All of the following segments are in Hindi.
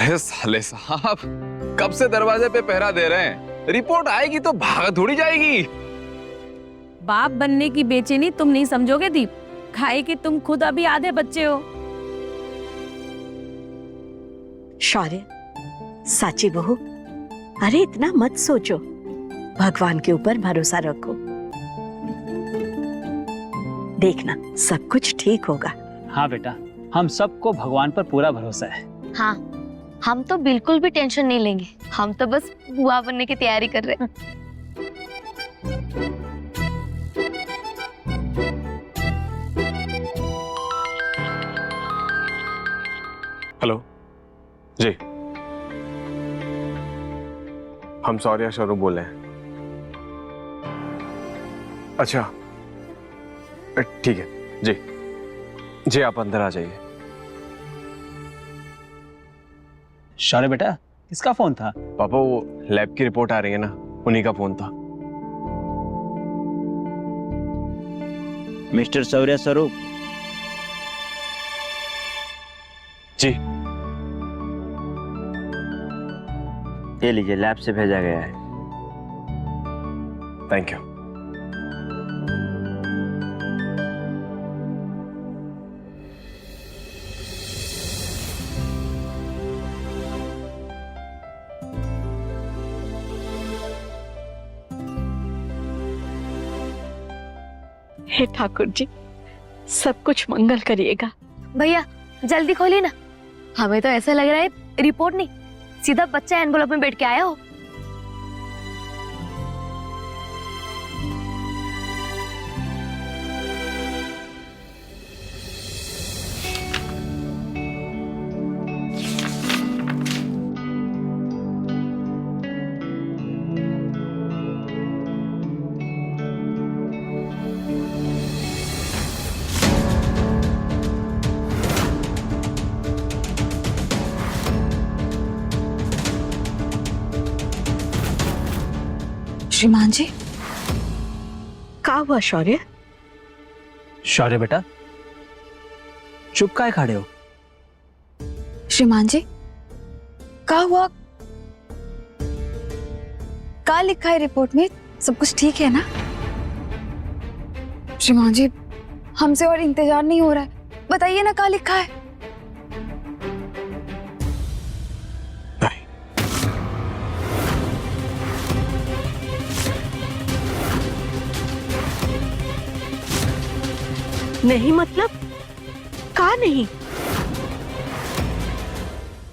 अरे साले साहब, कब से दरवाजे पे पहरा दे रहे हैं? रिपोर्ट आएगी तो भाग थोड़ी जाएगी। बाप बनने की बेचैनी तुम नहीं समझोगे दीप, खाए कि तुम खुद अभी आधे बच्चे हो। शौर्य, साची बहू, अरे इतना मत सोचो, भगवान के ऊपर भरोसा रखो। देखना सब कुछ ठीक होगा। हाँ बेटा, हम सबको भगवान पर पूरा भरोसा है। हाँ, हम तो बिल्कुल भी टेंशन नहीं लेंगे। हम तो बस बुआ बनने की तैयारी कर रहे हैं। हेलो जी, हम शौर्य स्वरूप बोल रहे हैं। अच्छा ठीक है जी, जी आप अंदर आ जाइए। शौर्य बेटा, किसका फोन था? पापा वो लैब की रिपोर्ट आ रही है ना, उन्हीं का फोन था। मिस्टर शौर्य स्वरूप जी, ये लीजिए, लैब से भेजा गया है। Thank you. हे ठाकुर जी, सब कुछ मंगल करिएगा। भैया जल्दी खोलिए ना, हमें तो ऐसा लग रहा है रिपोर्ट नहीं, सीधा बच्चा एनवेलप में बैठ के आया हो। श्रीमान जी, का हुआ शौर्य? शौर्य बेटा, चुप काहे खड़े हो? श्रीमान जी, क्या हुआ? क्या लिखा है रिपोर्ट में? सब कुछ ठीक है ना? श्रीमान जी, हमसे और इंतजार नहीं हो रहा है, बताइए ना क्या लिखा है। नहीं मतलब का नहीं?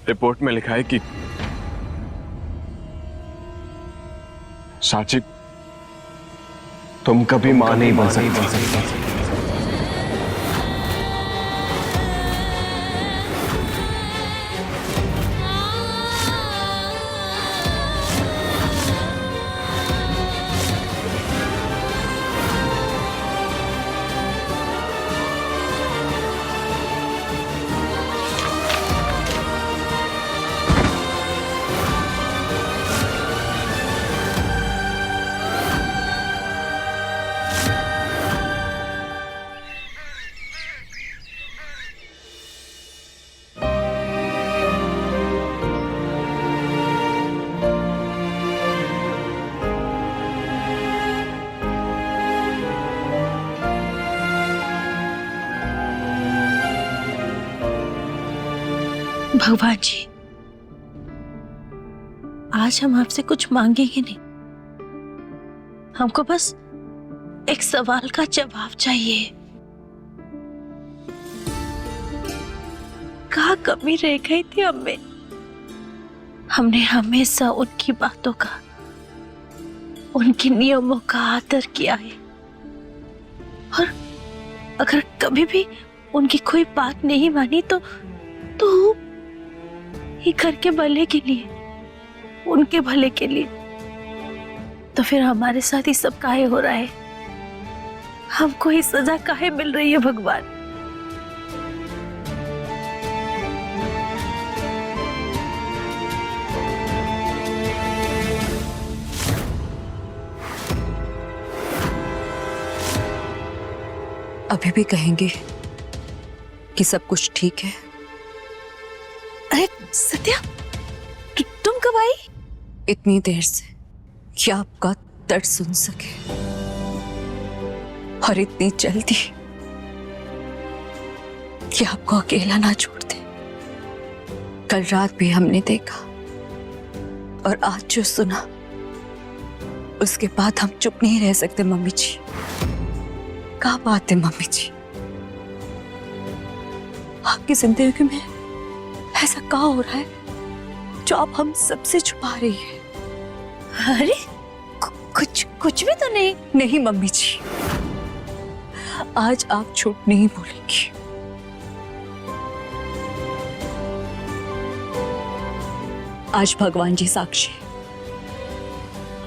रिपोर्ट में लिखा है कि साची, तुम कभी मां नहीं बन सकती। भगवान जी, आज हम आपसे कुछ मांगेंगे नहीं, हमको बस एक सवाल का जवाब चाहिए। कहाँ कमी रह गई थी हमें? हमने हमेशा उनकी बातों का, उनके नियमों का आदर किया है, और अगर कभी भी उनकी कोई बात नहीं मानी तो ये घर के भले के लिए, उनके भले के लिए, तो फिर हमारे साथ ही सब काहे हो रहा है? हमको ही सजा काहे मिल रही है भगवान? अभी भी कहेंगे कि सब कुछ ठीक है? अरे सत्या, कब आई? इतनी देर से कि आपका दर्द सुन सके, और इतनी जल्दी कि आपको अकेला ना छोड़ दे। कल रात भी हमने देखा और आज जो सुना, उसके बाद हम चुप नहीं रह सकते मम्मी जी। क्या बात है मम्मी जी, आपकी जिंदगी में ऐसा क्या हो रहा है जो आप हम सबसे छुपा रही है? अरे कुछ भी तो नहीं। नहीं मम्मी जी, आज आप झूठ नहीं बोलेंगी। आज भगवान जी साक्षी,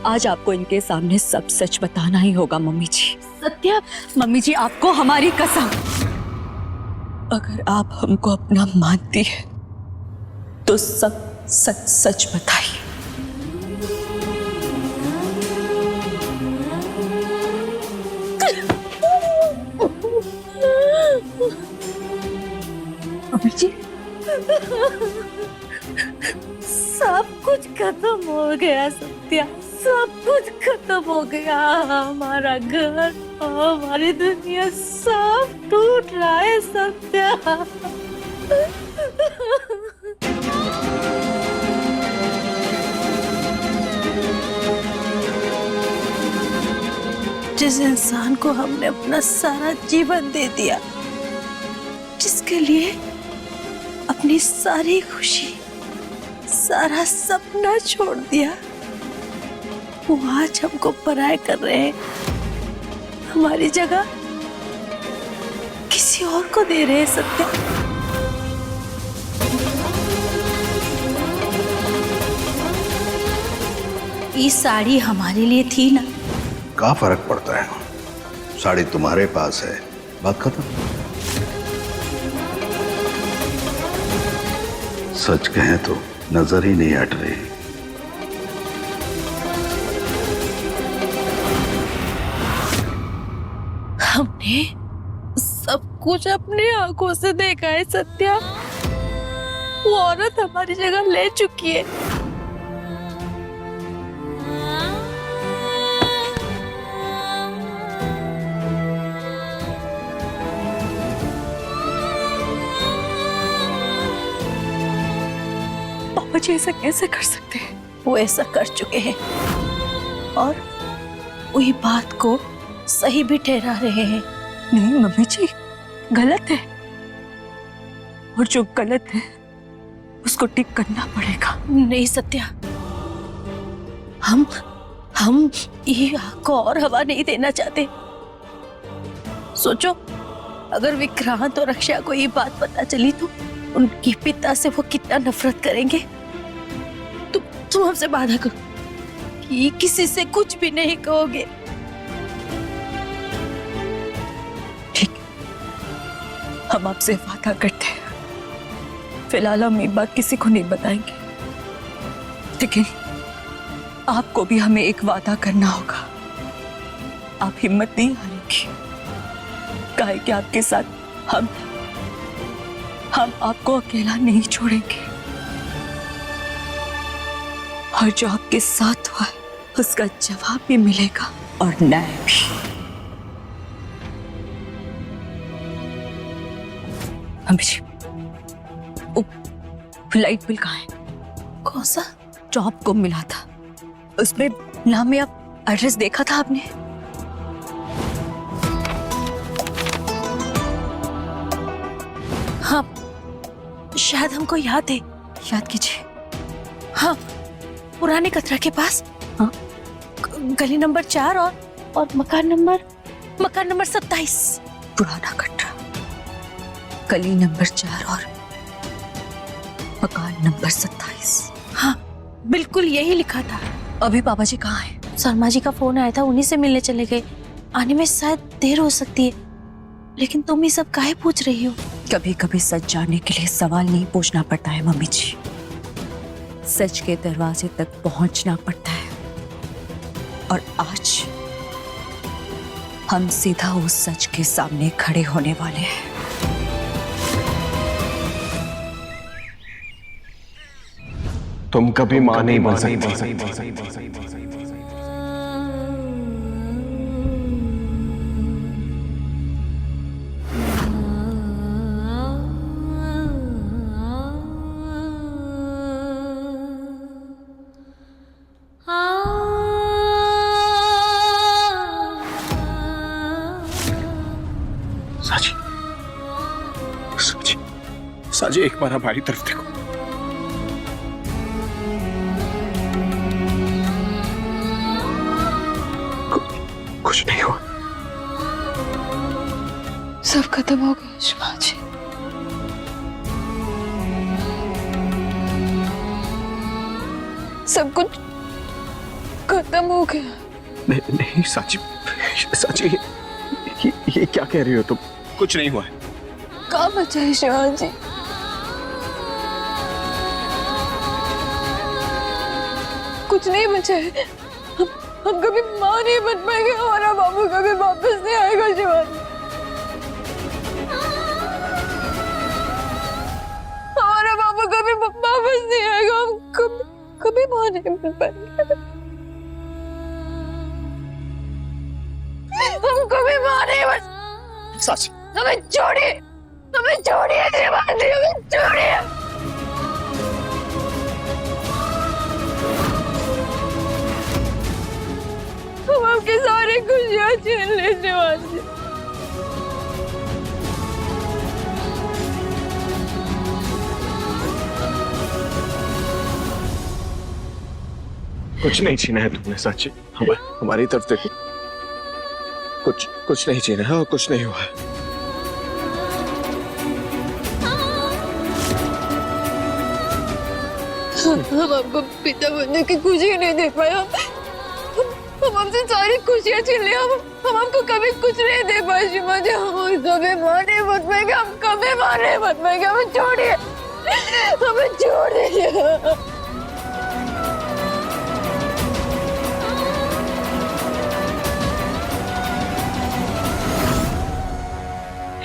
आज आपको इनके सामने सब सच बताना ही होगा मम्मी जी। सत्या, मम्मी जी, आपको हमारी कसम, अगर आप हमको अपना मानती है तो सब सच सच बताइए। मम्मी जी, सब कुछ खत्म हो गया सत्या, सब कुछ खत्म हो गया। हमारा घर, हमारी दुनिया सब टूट रहा है सत्या। जिस इंसान को हमने अपना सारा जीवन दे दिया, जिसके लिए अपनी सारी खुशी, सारा सपना छोड़ दिया, वो आज हमको पराया कर रहे हैं। हमारी जगह किसी और को दे रहे हैं सत्या। ये साड़ी हमारे लिए थी ना। क्या फर्क पड़ता है, साड़ी तुम्हारे पास है, बात खत्म। सच कहें तो नजर ही नहीं हट रही। हमने सब कुछ अपनी आंखों से देखा है सत्या। वो औरत हमारी जगह ले चुकी है। पापा जी ऐसा कैसे कर सकते हैं? वो ऐसा कर चुके हैं और वही बात को सही भी ठहरा रहे हैं। नहीं मम्मी जी, गलत है, और जो गलत है उसको ठीक करना पड़ेगा। नहीं सत्या, हम ये आग को और हवा नहीं देना चाहते। सोचो, अगर विक्रांत और रक्षा को ये बात पता चली तो उनके पिता से वो कितना नफरत करेंगे। तुम हमसे वादा करो कि किसी से कुछ भी नहीं कहोगे। ठीक, हम आपसे वादा करते हैं। फिलहाल हम ये बात किसी को नहीं बताएंगे, लेकिन आपको भी हमें एक वादा करना होगा। आप हिम्मत नहीं हारेंगी, काहे कि आपके साथ हम आपको अकेला नहीं छोड़ेंगे, और जो आपके साथ हुआ है उसका जवाब भी मिलेगा और न्याय भी। अम्मी जी, लाइट बिल कहाँ है? कौन सा? जो आपको मिला था, उसमें नाम में आप एड्रेस देखा था आपने? हाँ, शायद हमको याद है। याद कीजिए। हाँ, पुराने कतरा के पास। हाँ? गली नंबर 4 और मकान नंबर 27। पुराना कटरा, गली नंबर 4 और मकान नंबर 27। हाँ, बिल्कुल यही लिखा था। अभी पापा जी कहाँ हैं? शर्मा जी का फोन आया था, उन्हीं से मिलने चले गए। आने में शायद देर हो सकती है, लेकिन तुम ये सब काहे पूछ रही हो? कभी कभी सच जानने के लिए सवाल नहीं पूछना पड़ता है मम्मी जी, सच के दरवाजे तक पहुंचना पड़ता है। और आज हम सीधा उस सच के सामने खड़े होने वाले हैं। तो तुम कभी मां नहीं बन सकती। साची, साची, साची, एक बार हमारी तरफ देखो। कुछ नहीं हुआ। सब खत्म हो गया शिवाजी। सब कुछ खत्म हो गया। नहीं, नहीं साची, साची, ये क्या कह रही हो तुम? कुछ नहीं हुआ है। कहाँ बचा है शिवाजी? कुछ नहीं बचा है। हम कभी माँ नहीं बन पाएंगे, हमारा बाबू कभी वापस नहीं आएगा शिवाजी। हमारा बाबू कभी वापस नहीं आएगा। हम कभी माँ नहीं बन पाएंगे। हम कभी माँ नहीं बन। साची, हमें छोड़िए, हमें छोड़िए शिवाजी, हमें छोड़िए। हम आपकी सारी खुशियाँ छीन ले शिवाजी। कुछ नहीं छीना है तुमने साची। हमारी तरफ देखो। कुछ नहीं छीना है और कुछ नहीं हुआ है। हम आपको पिता बनने की खुशी नहीं दे पाए। हम हमसे सारी खुशियाँ छीन लिया। हम आपको कभी कुछ नहीं दे पाए शिवाजी। हम कभी माँ नहीं बन पाएंगे। हम कभी माँ नहीं बन पाएंगे। हमें छोड़िए, हमें छोड़ दीजिए।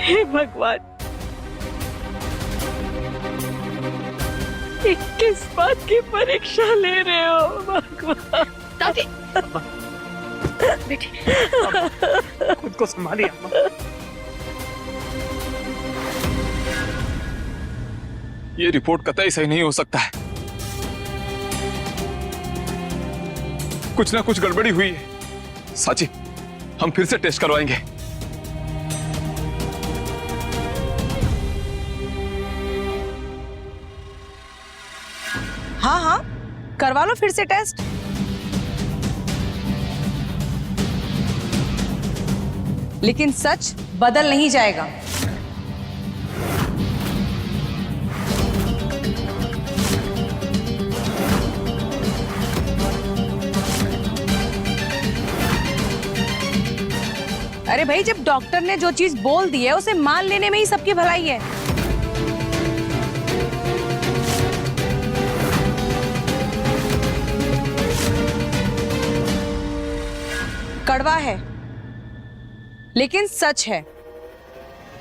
हे भगवान, ये किस बात की परीक्षा ले रहे हो भगवान? दादी बेटी, खुद को संभालिए अम्मा। ये रिपोर्ट कतई सही नहीं हो सकता है। कुछ ना कुछ गड़बड़ी हुई है। साची, हम फिर से टेस्ट करवाएंगे। हाँ हाँ, करवा लो फिर से टेस्ट। लेकिन सच बदल नहीं जाएगा। अरे भाई, जब डॉक्टर ने जो चीज बोल दी है उसे मान लेने में ही सबकी भलाई है। कड़वा है लेकिन सच है।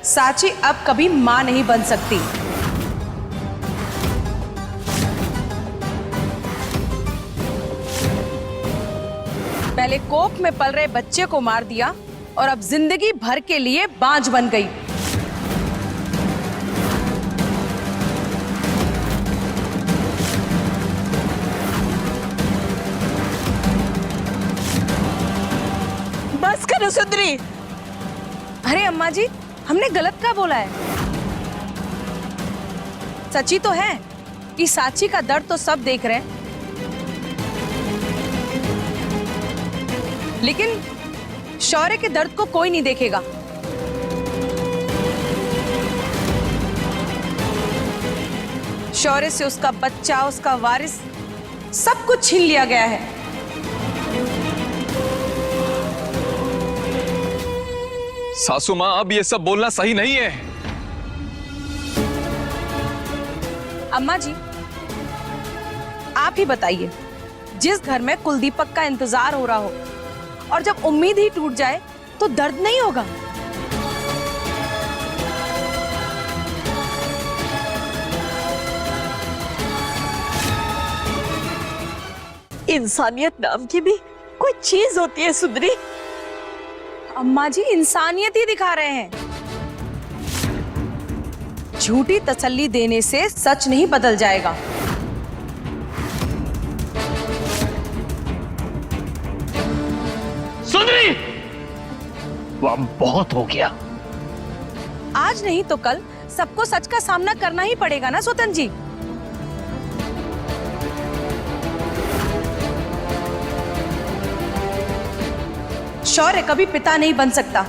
साची अब कभी मां नहीं बन सकती। पहले कोख में पल रहे बच्चे को मार दिया और अब जिंदगी भर के लिए बांझ बन गई। बस करो सुंदरी। अरे अम्मा जी, हमने गलत क्या बोला है? सच्ची तो है कि साची का दर्द तो सब देख रहे हैं, लेकिन शौर्य के दर्द को कोई नहीं देखेगा। शौर्य से उसका बच्चा, उसका वारिस, सब कुछ छीन लिया गया है। सासू माँ, अब ये सब बोलना सही नहीं है। अम्मा जी, आप ही बताइए, जिस घर में कुलदीपक का इंतजार हो रहा हो और जब उम्मीद ही टूट जाए तो दर्द नहीं होगा? इंसानियत नाम की भी कोई चीज होती है सुंदरी? अम्मा जी इंसानियत ही दिखा रहे हैं। झूठी तसल्ली देने से सच नहीं बदल जाएगा। सुंदरी, वह बहुत हो गया। आज नहीं तो कल सबको सच का सामना करना ही पड़ेगा ना स्वतंत्र जी। शौर्य कभी पिता नहीं बन सकता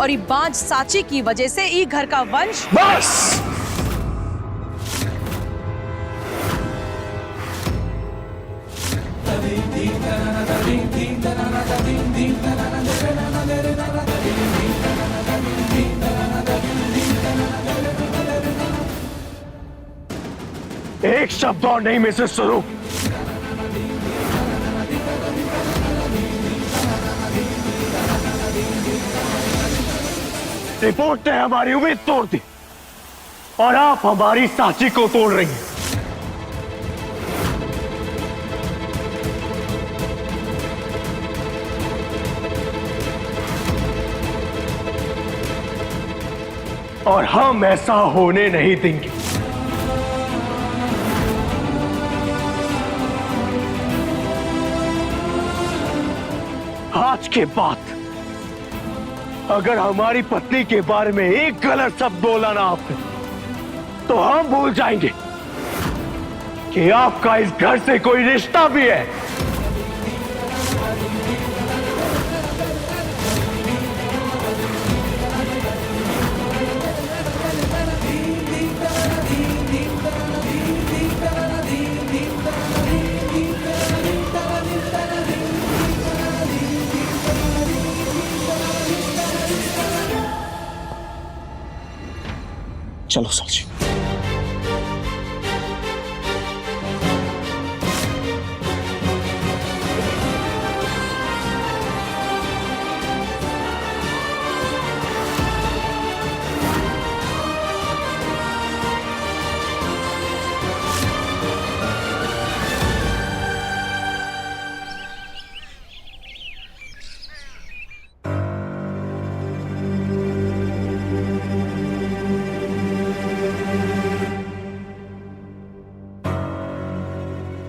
और ये बांझ साची की वजह से ये घर का वंश। बस एक शब्द और नहीं मिसेस स्वरूप। रिपोर्ट ने हमारी उम्मीद तोड़ दी और आप हमारी साची को तोड़ रही हैं। और हम ऐसा होने नहीं देंगे। आज के बाद अगर हमारी पत्नी के बारे में एक गलत शब्द बोला ना आपने, तो हम भूल जाएंगे कि आपका इस घर से कोई रिश्ता भी है। चलो साची।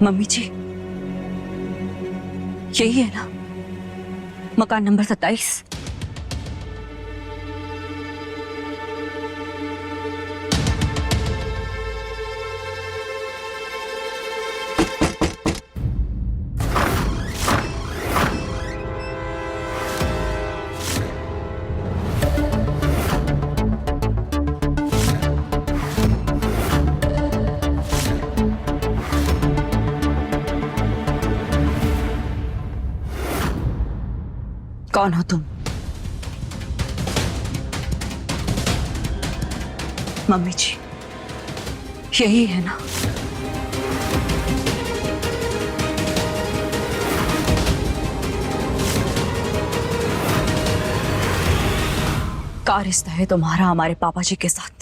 मम्मी जी, यही है ना मकान नंबर 27? कौन हो तुम? मम्मी जी, यही है ना? क्या रिश्ता है तुम्हारा हमारे पापा जी के साथ?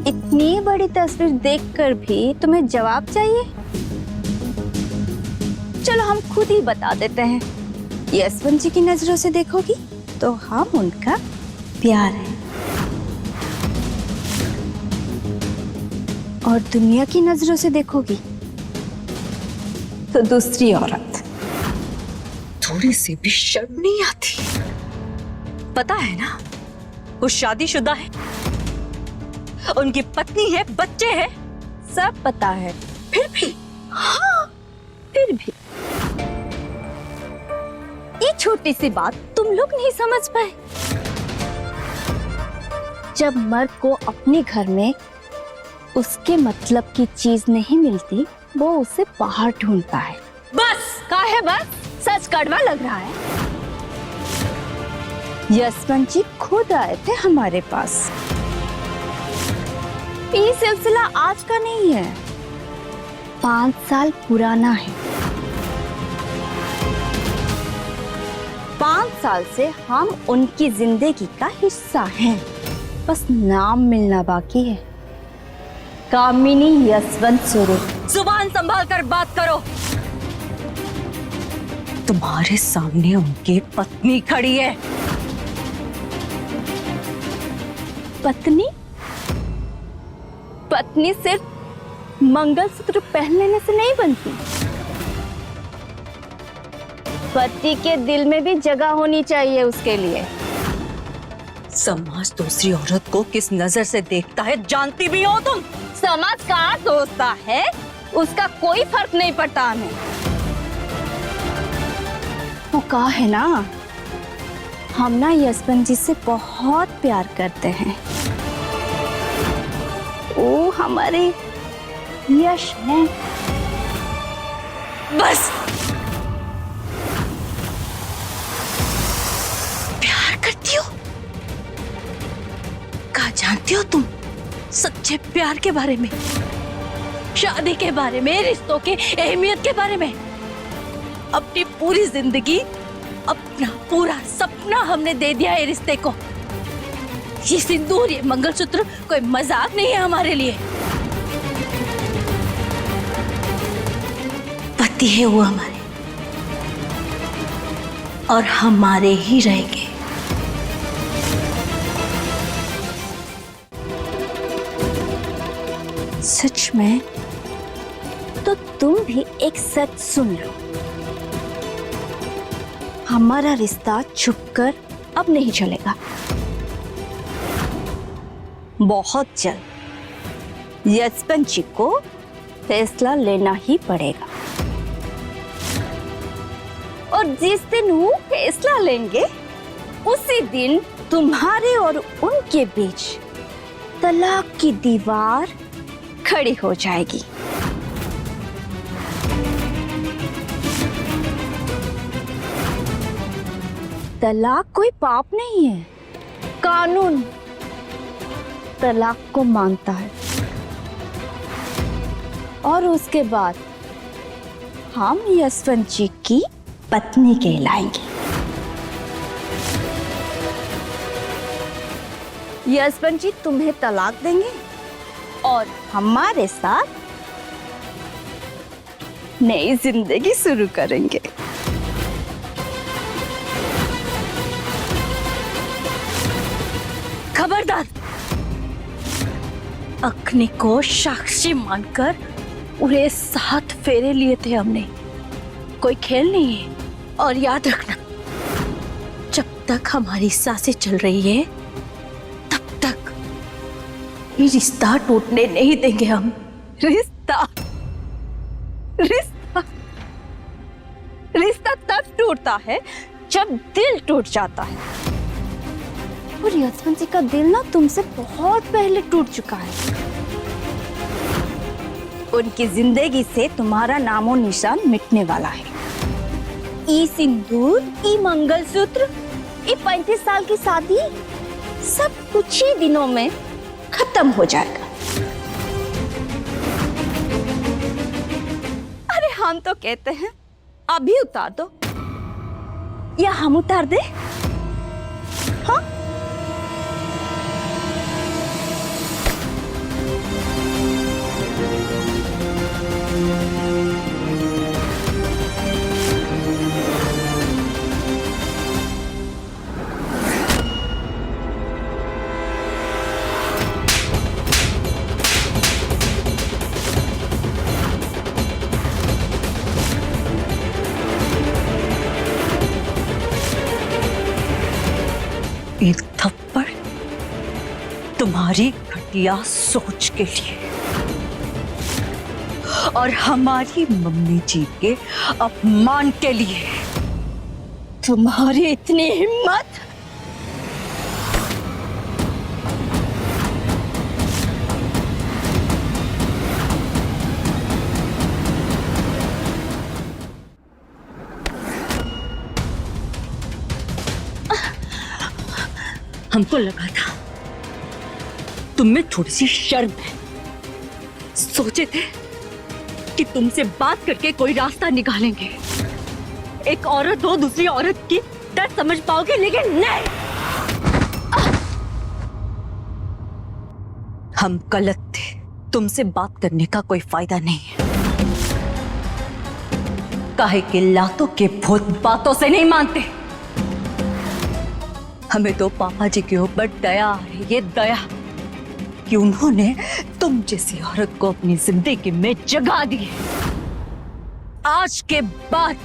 इतनी बड़ी तस्वीर देखकर भी तुम्हें जवाब चाहिए? चलो हम खुद ही बता देते हैं। यशवंत जी की नजरों से देखोगी तो हम उनका प्यार है, और दुनिया की नजरों से देखोगी तो दूसरी औरत। थोड़ी सी भी शर्म नहीं आती? पता है ना वो शादीशुदा है, उनकी पत्नी है, बच्चे हैं, सब पता है। फिर भी हाँ, छोटी सी बात तुम लोग नहीं समझ पाए? जब मर्द को अपने घर में उसके मतलब की चीज नहीं मिलती, वो उसे बाहर ढूंढता है। बस काहे बस, सच कड़वा लग रहा है। यशवंत जी खुद आए थे हमारे पास। ये सिलसिला आज का नहीं है, 5 साल पुराना है। 5 साल से हम उनकी जिंदगी का हिस्सा हैं, बस नाम मिलना बाकी है। कामिनी यशवंत स्वरूप। जुबान संभाल कर बात करो। तुम्हारे सामने उनकी पत्नी खड़ी है। पत्नी? पत्नी सिर्फ मंगलसूत्र पहन लेने से नहीं बनती, पति के दिल में भी जगह होनी चाहिए उसके लिए। समाज दूसरी औरत को किस नजर से देखता है जानती भी हो तुम? समाज का सोचता है उसका कोई फर्क नहीं पड़ता हमें। वो कहा है ना, हम ना यशवंत जी से बहुत प्यार करते हैं। वो हमारे यश हैं। बस प्यार करती हो? क्या जानती हो तुम सच्चे प्यार के बारे में, शादी के बारे में, रिश्तों के अहमियत के बारे में? अपनी पूरी जिंदगी, अपना पूरा सपना हमने दे दिया है रिश्ते को। ये सिंदूर, ये मंगलसूत्र कोई मजाक नहीं है हमारे लिए। पति है वो हमारे, और हमारे ही रहेंगे। सच में? तो तुम भी एक सच सुन लो, हमारा रिश्ता छुपकर अब नहीं चलेगा। बहुत जल्द यशवंत जी को फैसला लेना ही पड़ेगा, और जिस दिन वो फैसला लेंगे उसी दिन तुम्हारे और उनके बीच तलाक की दीवार खड़ी हो जाएगी। तलाक कोई पाप नहीं है, कानून तलाक को मानता है। और उसके बाद हम यशवंत जी की पत्नी कहलाएंगे। यशवंत जी तुम्हें तलाक देंगे और हमारे साथ नई जिंदगी शुरू करेंगे। खबरदार! अग्नि को साक्षी मानकर उन्हें 7 फेरे लिए थे हमने, कोई खेल नहीं है। और याद रखना, जब तक हमारी सांसें चल रही है तब तक ये रिश्ता टूटने नहीं देंगे हम। रिश्ता रिश्ता रिश्ता तब टूटता है जब दिल टूट जाता है, और यशवंत जी का दिल ना तुमसे बहुत पहले टूट चुका है। उनकी जिंदगी से तुम्हारा नामो निशान मिटने वाला है। ई सिंदूर, ई मंगलसूत्र, ई 35 साल की शादी, सब कुछ ही दिनों में खत्म हो जाएगा। अरे हम तो कहते हैं अभी उतार दो, या हम उतार दे? हाँ, एक थप्पड़ तुम्हारी घटिया सोच के लिए और हमारी मम्मी जी के अपमान के लिए। तुम्हारी इतनी हिम्मत? हमको लगा था तुम में थोड़ी सी शर्म है। सोचे थे कि तुमसे बात करके कोई रास्ता निकालेंगे, एक औरत हो दूसरी औरत की दर्द समझ पाओगे, लेकिन नहीं। हम गलत थे, तुमसे बात करने का कोई फायदा नहीं है। काहे के लातों के भूत बातों से नहीं मानते। हमें तो पापा जी के ऊपर दया आ रही है, दया कि उन्होंने तुम जैसी औरत को अपनी जिंदगी में जगा दी है। आज के बाद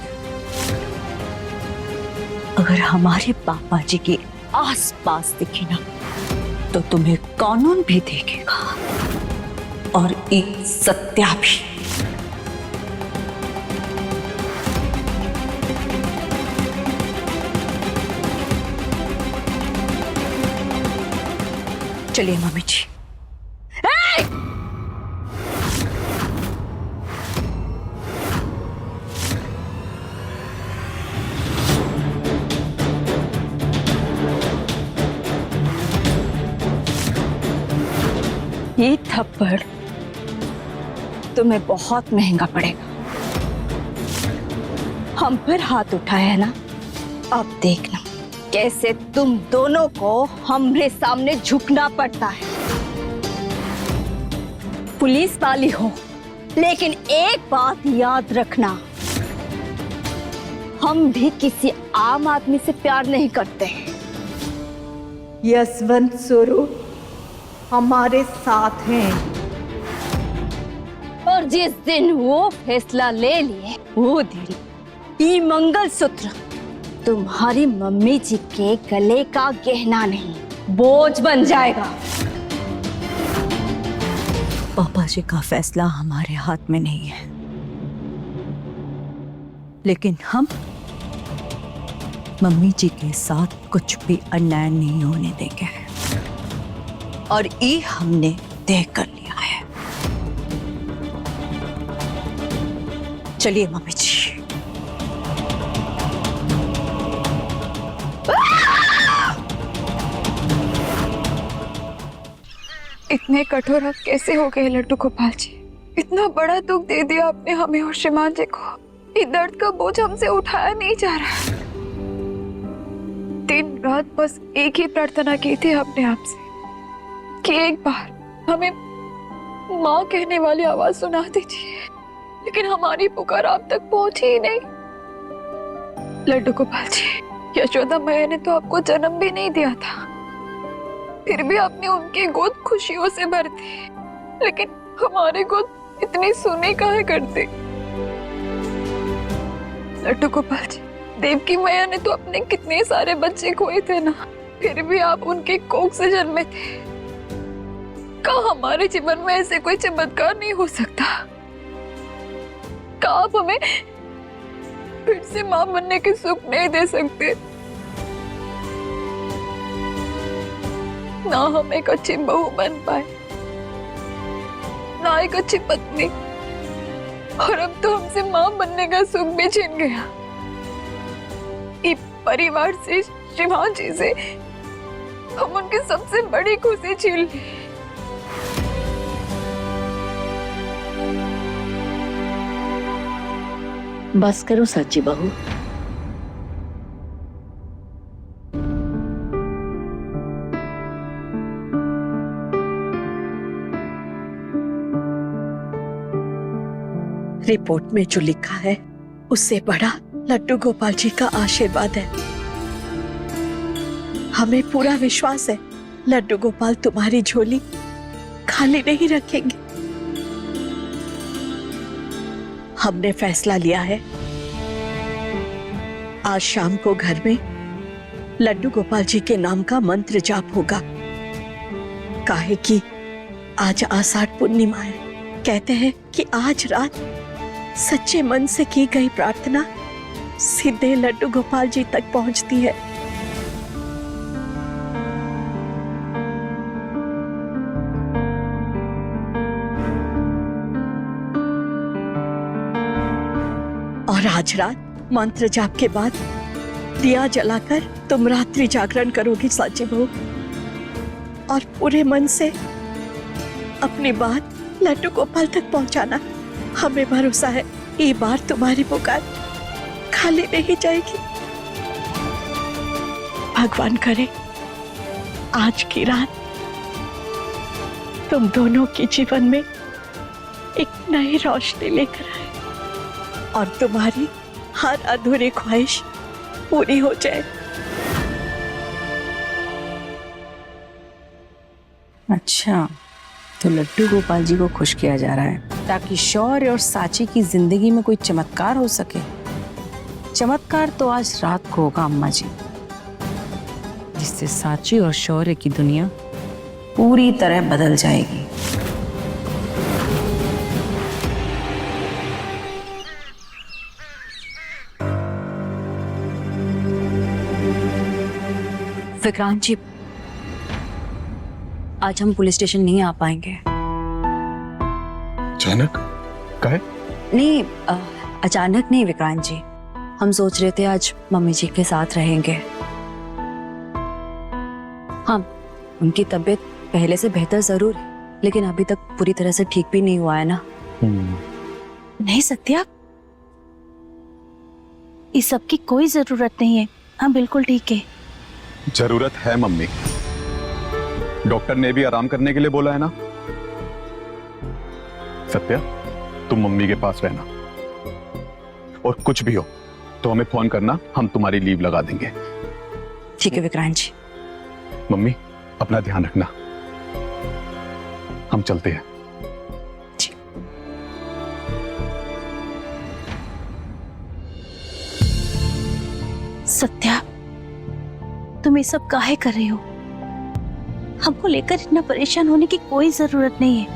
अगर हमारे पापा जी के आसपास दिखी ना तो तुम्हें कानून भी देखेगा और एक सत्या भी। चलिए मम्मी जी। ये थप्पड़ तुम्हें बहुत महंगा पड़ेगा। हम पर हाथ उठाया है ना, अब देखना कैसे तुम दोनों को हमरे सामने झुकना पड़ता है। पुलिस वाली हो, लेकिन एक बात याद रखना, हम भी किसी आम आदमी से प्यार नहीं करते। यशवंत स्वरूप हमारे साथ हैं। और जिस दिन वो फैसला ले लिए वो दिन ये मंगलसूत्र तुम्हारी मम्मी जी के गले का गहना नहीं, बोझ बन जाएगा। पापा जी का फैसला हमारे हाथ में नहीं है, लेकिन हम मम्मी जी के साथ कुछ भी अन्याय नहीं होने देंगे और ये हमने तय कर लिया है। चलिए मम्मी जी। इतने कठोर आप कैसे हो गए लड्डू गोपाल जी? इतना बड़ा दुख दे दिया आपने हमें और श्रीमान जी को। ये दर्द का बोझ हमसे उठाया नहीं जा रहा। दिन रात बस एक ही प्रार्थना की थी अपने आप से कि एक बार हमें माँ कहने वाली आवाज सुना दीजिए, लेकिन हमारी पुकार आप तक पहुंची ही नहीं। लड्डू गोपाल जी, यशोदा मैया ने तो आपको जन्म भी नहीं दिया था, फिर भी आपने उनकी गोद खुशियों से भर दी, लेकिन हमारी गोद इतनी सुनी काहे कर दी? लड्डू गोपाल जी, देवकी मैया ने तो अपने कितने सारे बच्चे खोए थे ना, फिर भी आप उनके कोख से जन्मे थे। क्या हमारे जीवन में ऐसे कोई चमत्कार नहीं हो सकता? क्या आप हमें फिर से मां बनने के सुख नहीं दे सकते? ना हम एक अच्छी बहू बन पाए, ना एक अच्छी पत्नी, और अब तो हमसे मां बनने का सुख भी छिन गया। इस परिवार से, श्रीमान जी से हम उनकी सबसे बड़ी खुशी छीन ली। बस करो सच्ची बहू। रिपोर्ट में जो लिखा है उससे बड़ा लड्डू गोपाल जी का आशीर्वाद है। हमें पूरा विश्वास है लड्डू गोपाल तुम्हारी झोली खाली नहीं रखेंगे। हमने फैसला लिया है, आज शाम को घर में लड्डू गोपाल जी के नाम का मंत्र जाप होगा। काहे कि आज आषाढ़ पूर्णिमा है। कहते हैं कि आज रात सच्चे मन से की गई प्रार्थना सीधे लड्डू गोपाल जी तक पहुंचती है। और आज रात मंत्र जाप के बाद दिया जलाकर तुम रात्रि जागरण करोगी साची बहू, और पूरे मन से अपनी बात लड्डू गोपाल तक पहुंचाना। हमें भरोसा है ये बार तुम्हारी पुकार खाली नहीं जाएगी। भगवान करे आज की रात तुम दोनों के जीवन में एक नई रोशनी लेकर आए और तुम्हारी हर अधूरी ख्वाहिश पूरी हो जाए। अच्छा, तो लड्डू गोपाल जी को खुश किया जा रहा है ताकि शौर्य और साची की जिंदगी में कोई चमत्कार हो सके। चमत्कार तो आज रात को होगा अम्मा जी, जिससे साची और शौर्य की दुनिया पूरी तरह बदल जाएगी। विक्रांत जी, आज हम पुलिस स्टेशन नहीं आ पाएंगे। अचानक काहे? नहीं, अचानक नहीं विक्रांत जी, हम सोच रहे थे आज मम्मी जी के साथ रहेंगे। हाँ, उनकी तबीयत पहले से बेहतर जरूर है, लेकिन अभी तक पूरी तरह से ठीक भी नहीं हुआ है ना। नहीं सत्या, इस सब की कोई जरूरत नहीं है। हाँ बिल्कुल ठीक है। जरूरत है मम्मी, डॉक्टर ने भी आराम करने के लिए बोला है ना। सत्या, तुम मम्मी के पास रहना, और कुछ भी हो तो हमें फोन करना, हम तुम्हारी लीव लगा देंगे। ठीक है विक्रांत जी। मम्मी अपना ध्यान रखना, हम चलते हैं। सत्या, तुम ये सब काहे कर रही हो? हमको लेकर इतना परेशान होने की कोई जरूरत नहीं है।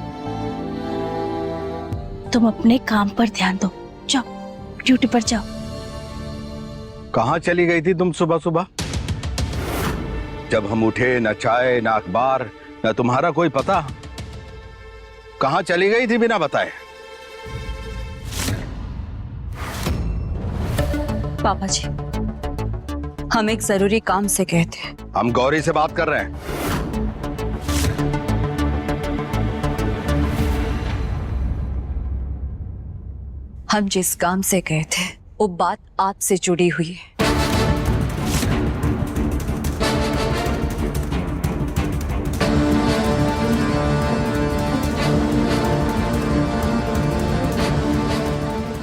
तुम अपने काम पर ध्यान दो, जाओ ड्यूटी पर जाओ। कहाँ चली गई थी तुम सुबह सुबह? जब हम उठे न चाय न अखबार न तुम्हारा कोई पता। कहाँ चली गई थी बिना बताए? पापा जी, हम एक जरूरी काम से गए थे। हम गौरी से बात कर रहे हैं। हम जिस काम से गए थे वो बात आपसे जुड़ी हुई है।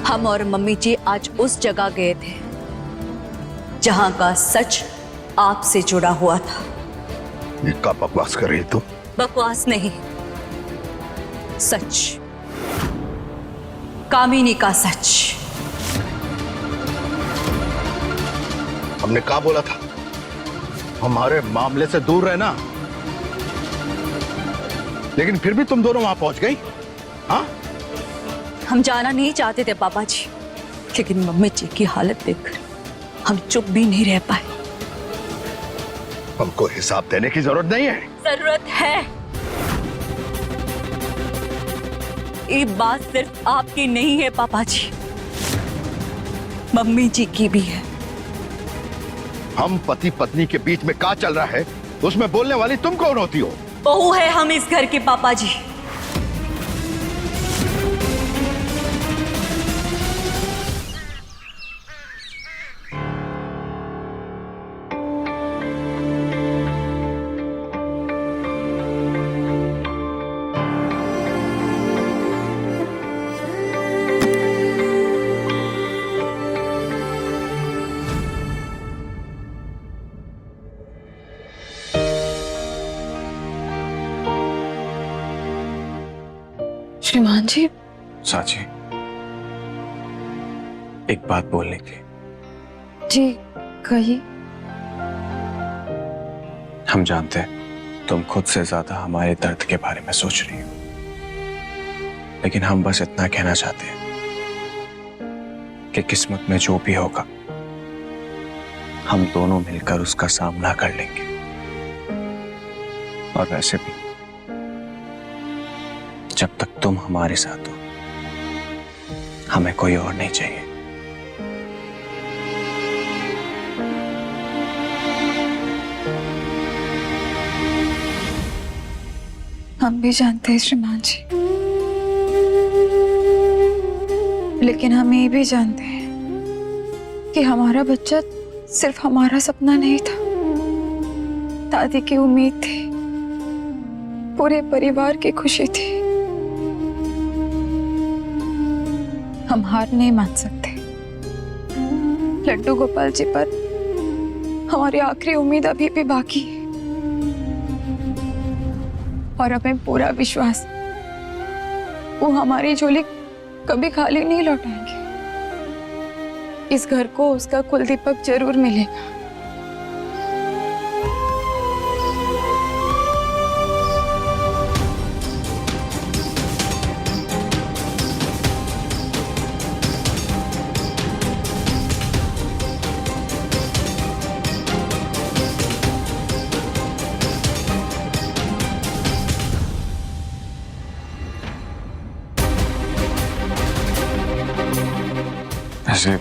हम और मम्मी जी आज उस जगह गए थे जहां का सच आपसे जुड़ा हुआ था। ये क्या बकवास कर रही तुम? बकवास नहीं, सच, कामिनी का सच। हमने क्या बोला था? हमारे मामले से दूर रहना, लेकिन फिर भी तुम दोनों वहां पहुंच गई। हाँ, हम जाना नहीं चाहते थे पापा जी, लेकिन मम्मी जी की हालत देखकर हम चुप भी नहीं रह पाए। हमको हिसाब देने की जरूरत नहीं है। जरूरत है। ये बात सिर्फ आपकी नहीं है पापा जी, मम्मी जी की भी है। हम पति पत्नी के बीच में क्या चल रहा है उसमें बोलने वाली तुम कौन होती हो? बहू है हम इस घर के पापा जी। श्रीमान जी। साची, एक बात बोलने की। जी कहिए। हम जानते हैं तुम खुद से ज्यादा हमारे दर्द के बारे में सोच रही हो, लेकिन हम बस इतना कहना चाहते हैं कि किस्मत में जो भी होगा हम दोनों मिलकर उसका सामना कर लेंगे। और वैसे भी जब तक तुम हमारे साथ हो, हमें कोई और नहीं चाहिए। हम भी जानते हैं श्रीमान जी, लेकिन हम ये भी जानते हैं कि हमारा बच्चा सिर्फ हमारा सपना नहीं था, दादी की उम्मीद थी, पूरे परिवार की खुशी थी। हम हार नहीं मान सकते। लड्डू गोपाल जी पर हमारी आखिरी उम्मीद अभी भी बाकी है और हमें पूरा विश्वास वो हमारी झोली कभी खाली नहीं लौटाएंगे। इस घर को उसका कुलदीपक जरूर मिलेगा। ऐसे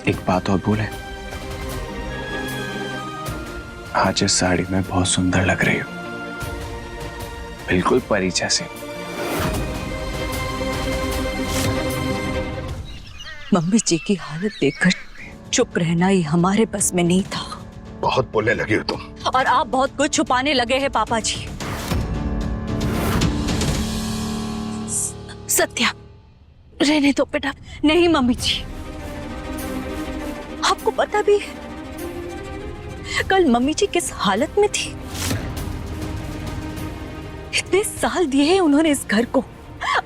एक बात और बोले, आज इस साड़ी में बहुत सुंदर लग रही हो, बिल्कुल परी जैसे। मम्मी जी की हालत देखकर चुप रहना ही हमारे बस में नहीं था। बहुत बोलने लगी हो तुम। और आप बहुत कुछ छुपाने लगे हैं पापा जी। सत्या, रहने दो बेटा। नहीं मम्मी जी, आपको पता भी है कल मम्मी जी किस हालत में थी। इतने साल दिए हैं उन्होंने इस घर को,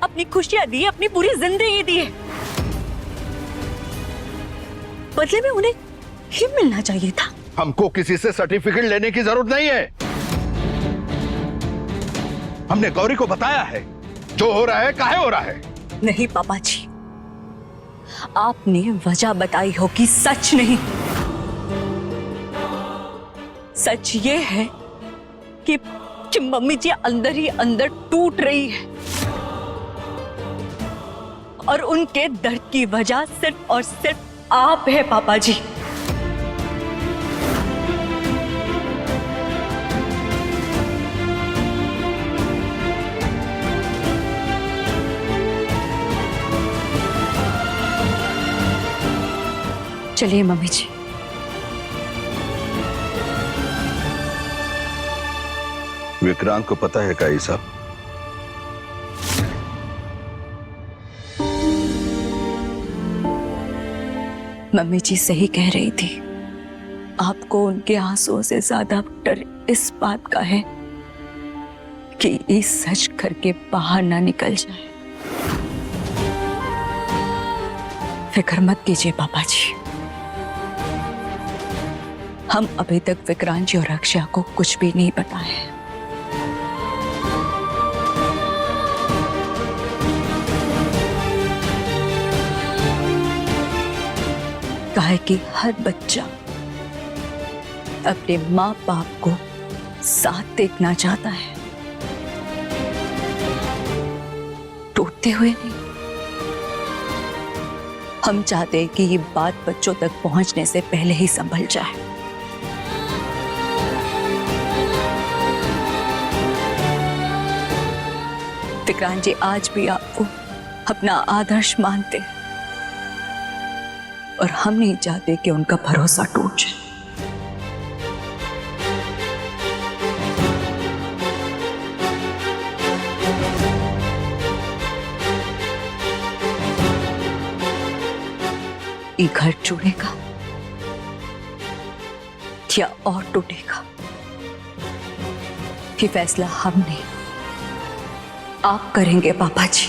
अपनी खुशियां दी, अपनी पूरी जिंदगी दी है। बदले में उन्हें ही मिलना चाहिए था। हमको किसी से सर्टिफिकेट लेने की जरूरत नहीं है। हमने गौरी को बताया है जो हो रहा है काहे हो रहा है। नहीं पापा जी, आपने वजह बताई होगी, सच नहीं। सच ये है कि मम्मी जी अंदर ही अंदर टूट रही है और उनके दर्द की वजह सिर्फ और सिर्फ आप है पापा जी। चलिए मम्मी जी। विक्रांत को पता है का ये सब? मम्मी जी सही कह रही थी। आपको उनके आंसुओं से ज्यादा डर इस बात का है कि ये सच करके बाहर ना निकल जाए। फिक्र मत कीजिए पापा जी, हम अभी तक विक्रांत जी और अक्षय को कुछ भी नहीं बताया है। काहे कि हर बच्चा अपने माँ बाप को साथ देखना चाहता है, टूटते हुए नहीं। हम चाहते हैं कि ये बात बच्चों तक पहुंचने से पहले ही संभल जाए। विक्रांत जी आज भी आपको अपना आदर्श मानते हैं और हम नहीं चाहते कि उनका भरोसा टूट जाए। ये घर टूटेगा या और टूटेगा, ये फैसला हम नहीं आप करेंगे पापा जी।